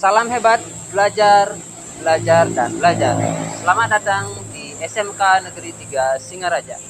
Salam hebat, belajar, belajar, dan belajar. Selamat datang di SMK Negeri 3 Singaraja.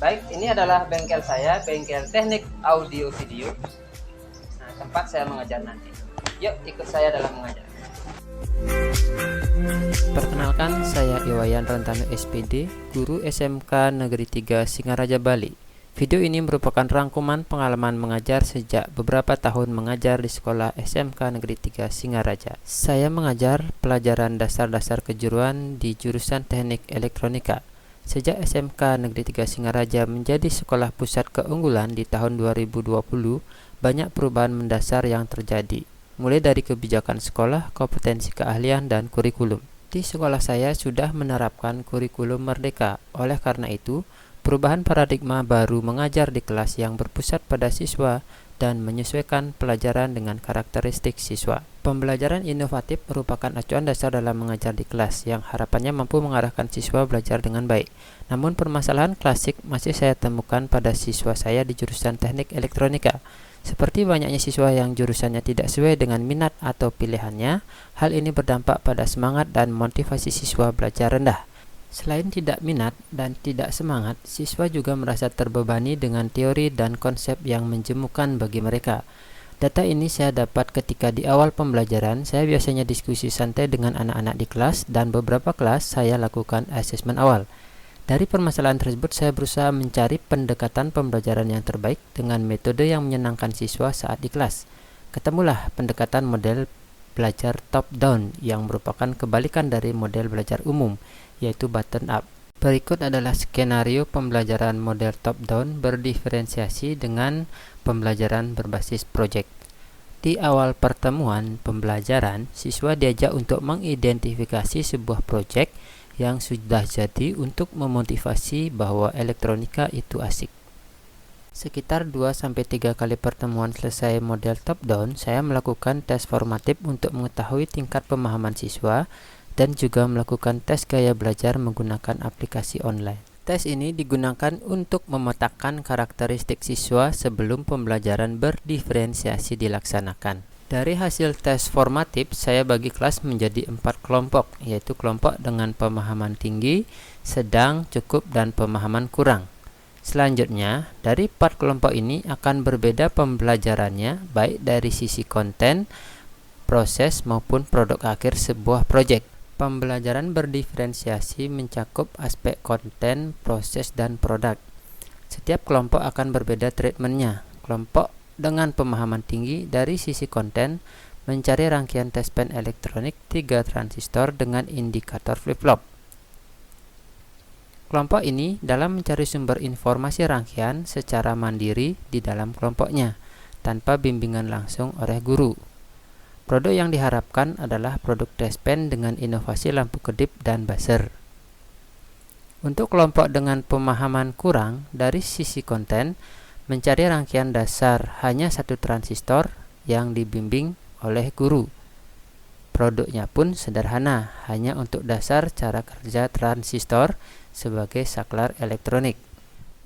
Baik, ini adalah bengkel saya, bengkel teknik audio video. Nah, tempat saya mengajar nanti. Yuk, ikut saya dalam mengajar. Perkenalkan, saya Iwayan Rantano SPD, guru SMK Negeri 3 Singaraja, Bali. Video ini merupakan rangkuman pengalaman mengajar sejak beberapa tahun mengajar di sekolah SMK Negeri 3 Singaraja. Saya mengajar pelajaran dasar-dasar kejuruan di jurusan Teknik Elektronika. Sejak SMK Negeri 3 Singaraja menjadi sekolah pusat keunggulan di tahun 2020, banyak perubahan mendasar yang terjadi, mulai dari kebijakan sekolah, kompetensi keahlian, dan kurikulum. Di sekolah saya sudah menerapkan kurikulum merdeka. Oleh karena itu, perubahan paradigma baru mengajar di kelas yang berpusat pada siswa dan menyesuaikan pelajaran dengan karakteristik siswa. Pembelajaran inovatif merupakan acuan dasar dalam mengajar di kelas yang harapannya mampu mengarahkan siswa belajar dengan baik. Namun permasalahan klasik masih saya temukan pada siswa saya di jurusan Teknik Elektronika. Seperti banyaknya siswa yang jurusannya tidak sesuai dengan minat atau pilihannya, hal ini berdampak pada semangat dan motivasi siswa belajar rendah. Selain tidak minat dan tidak semangat, siswa juga merasa terbebani dengan teori dan konsep yang menjemukan bagi mereka. Data ini saya dapat ketika di awal pembelajaran, saya biasanya diskusi santai dengan anak-anak di kelas dan beberapa kelas saya lakukan asesmen awal. Dari permasalahan tersebut, saya berusaha mencari pendekatan pembelajaran yang terbaik dengan metode yang menyenangkan siswa saat di kelas. Ketemulah pendekatan model belajar top-down yang merupakan kebalikan dari model belajar umum, yaitu button-up. Berikut adalah skenario pembelajaran model top-down berdiferensiasi dengan pembelajaran berbasis proyek. Di awal pertemuan pembelajaran, siswa diajak untuk mengidentifikasi sebuah proyek yang sudah jadi untuk memotivasi bahwa elektronika itu asik. Sekitar 2-3 kali pertemuan selesai model top-down, saya melakukan tes formatif untuk mengetahui tingkat pemahaman siswa dan juga melakukan tes gaya belajar menggunakan aplikasi online. Tes ini digunakan untuk memetakan karakteristik siswa sebelum pembelajaran berdiferensiasi dilaksanakan. Dari hasil tes formatif, saya bagi kelas menjadi 4 kelompok, yaitu kelompok dengan pemahaman tinggi, sedang, cukup, dan pemahaman kurang. Selanjutnya, dari 4 kelompok ini akan berbeda pembelajarannya, baik dari sisi konten, proses, maupun produk akhir sebuah proyek. Pembelajaran berdiferensiasi mencakup aspek konten, proses, dan produk. Setiap kelompok akan berbeda treatmentnya. Kelompok dengan pemahaman tinggi dari sisi konten mencari rangkaian tes pen elektronik 3 transistor dengan indikator flip-flop. Kelompok ini dalam mencari sumber informasi rangkaian secara mandiri di dalam kelompoknya, tanpa bimbingan langsung oleh guru. Produk yang diharapkan adalah produk tes pen dengan inovasi lampu kedip dan buzzer. Untuk kelompok dengan pemahaman kurang dari sisi konten, mencari rangkaian dasar hanya 1 transistor yang dibimbing oleh guru. Produknya pun sederhana, hanya untuk dasar cara kerja transistor sebagai saklar elektronik.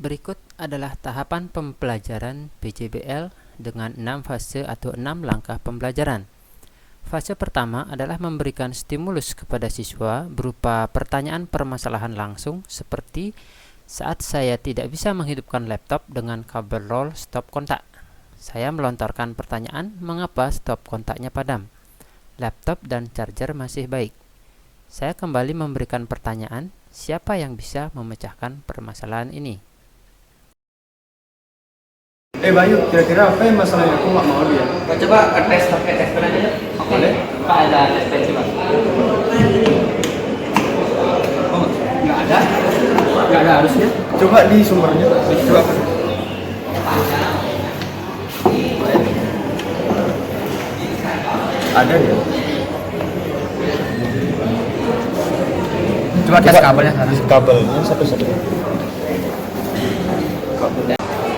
Berikut adalah tahapan pembelajaran PJBL dengan 6 fase atau 6 langkah pembelajaran. Fase pertama adalah memberikan stimulus kepada siswa berupa pertanyaan permasalahan langsung seperti saat saya tidak bisa menghidupkan laptop dengan kabel roll stop kontak. Saya melontarkan pertanyaan mengapa stop kontaknya padam. Laptop dan charger masih baik. Saya kembali memberikan pertanyaan, siapa yang bisa memecahkan permasalahan ini? Bayu, kira-kira apa yang masalahnya? Aku nggak mau dia. Coba tes pakai tes pen aja. Boleh? Pak, ada tes pen coba. Oh, nggak ada? Nggak ada harusnya. Coba di sumbernya. Coba. Ada ya? Coba tes kabelnya sana. Kabelnya satu-satu.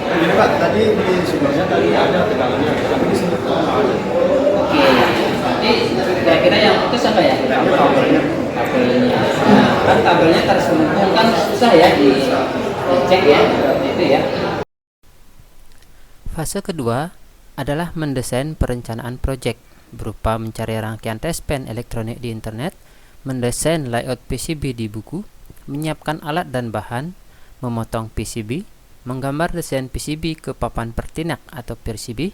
Ini Pak, tadi di sumbernya tadi ada tegangannya, tapi di sini Oke, nanti kira-kira yang putus apa ya? Kabelnya. Nah, kan kabelnya tersambung kan susah ya dicek ya, itu ya. Fase kedua adalah mendesain perencanaan proyek berupa mencari rangkaian test pen elektronik di internet, mendesain layout PCB di buku, menyiapkan alat dan bahan, memotong PCB, menggambar desain PCB ke papan pertinak atau PCB,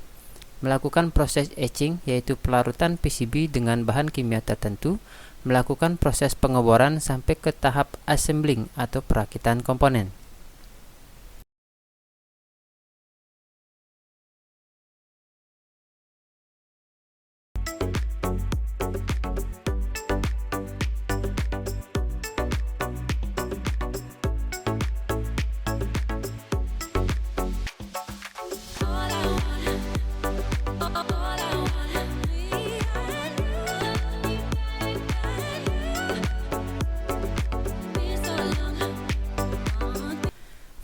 melakukan proses etching yaitu pelarutan PCB dengan bahan kimia tertentu, melakukan proses pengeboran sampai ke tahap assembling atau perakitan komponen.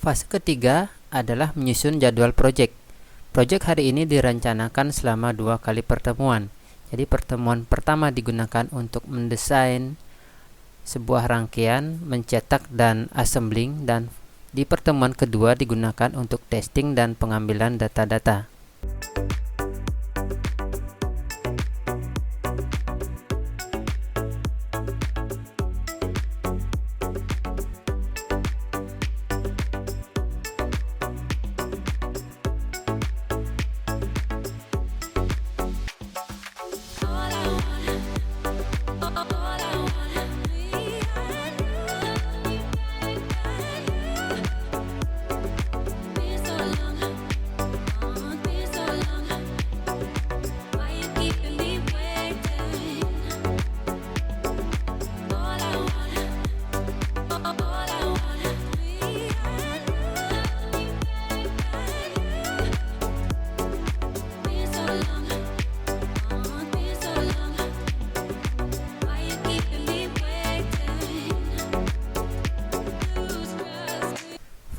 Fase ketiga adalah menyusun jadwal proyek. Proyek hari ini direncanakan selama 2 kali pertemuan. Jadi pertemuan pertama digunakan untuk mendesain sebuah rangkaian, mencetak dan assembling, dan di pertemuan kedua digunakan untuk testing dan pengambilan data-data.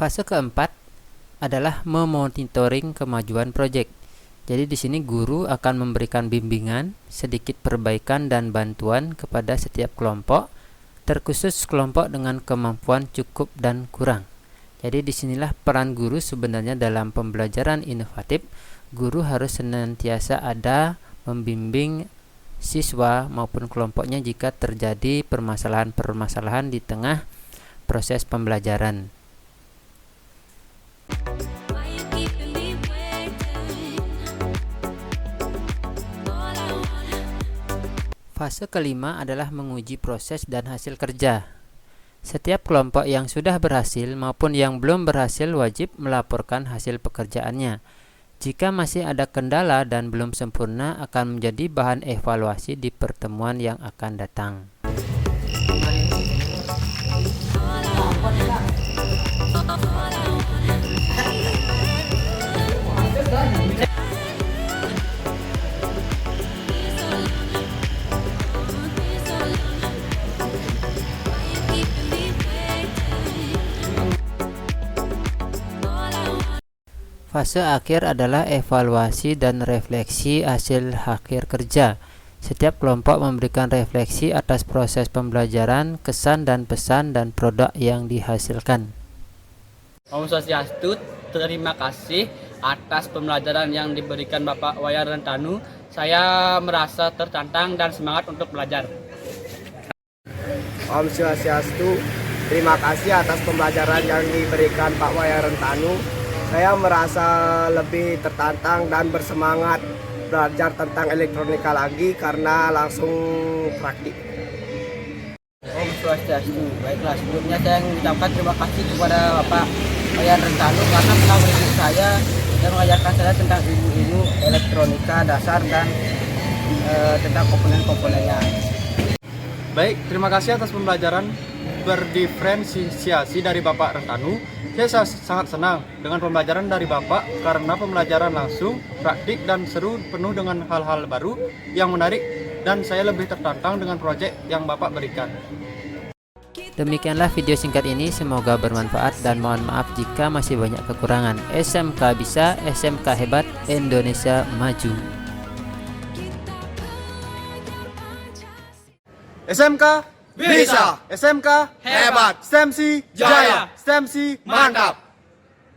Fase keempat adalah memonitoring kemajuan proyek. Jadi di sini guru akan memberikan bimbingan, sedikit perbaikan dan bantuan kepada setiap kelompok, terkhusus kelompok dengan kemampuan cukup dan kurang. Jadi disinilah peran guru sebenarnya dalam pembelajaran inovatif. Guru harus senantiasa ada membimbing siswa maupun kelompoknya jika terjadi permasalahan-permasalahan di tengah proses pembelajaran. Fase kelima adalah menguji proses dan hasil kerja. Setiap kelompok yang sudah berhasil maupun yang belum berhasil wajib melaporkan hasil pekerjaannya. Jika masih ada kendala dan belum sempurna, akan menjadi bahan evaluasi di pertemuan yang akan datang. Fase akhir adalah evaluasi dan refleksi hasil akhir kerja. Setiap kelompok memberikan refleksi atas proses pembelajaran, kesan dan pesan dan produk yang dihasilkan. Om Swastiastu, terima kasih atas pembelajaran yang diberikan Bapak Wayan Rentanu. Saya merasa tertantang dan semangat untuk belajar. Om Swastiastu, terima kasih atas pembelajaran yang diberikan Pak Wayan Rentanu. Saya merasa lebih tertantang dan bersemangat belajar tentang elektronika lagi karena langsung praktik. Om Swastiastu, baiklah sebelumnya saya mengucapkan terima kasih kepada Bapak Wayan Rentanu karena telah mendidik saya dan mengajarkan saya tentang ilmu-ilmu elektronika dasar dan tentang komponen-komponennya. Baik, terima kasih atas pembelajaran berdiferensiasi dari Bapak Rentanu. Saya sangat senang dengan pembelajaran dari Bapak karena pembelajaran langsung, praktik dan seru, penuh dengan hal-hal baru yang menarik, dan saya lebih tertantang dengan proyek yang Bapak berikan. Demikianlah video singkat ini, semoga bermanfaat dan mohon maaf jika masih banyak kekurangan. SMK bisa, SMK hebat, Indonesia maju. SMK Bisa. SMK Hebat. STEMSI Jaya. STEMSI Mantap.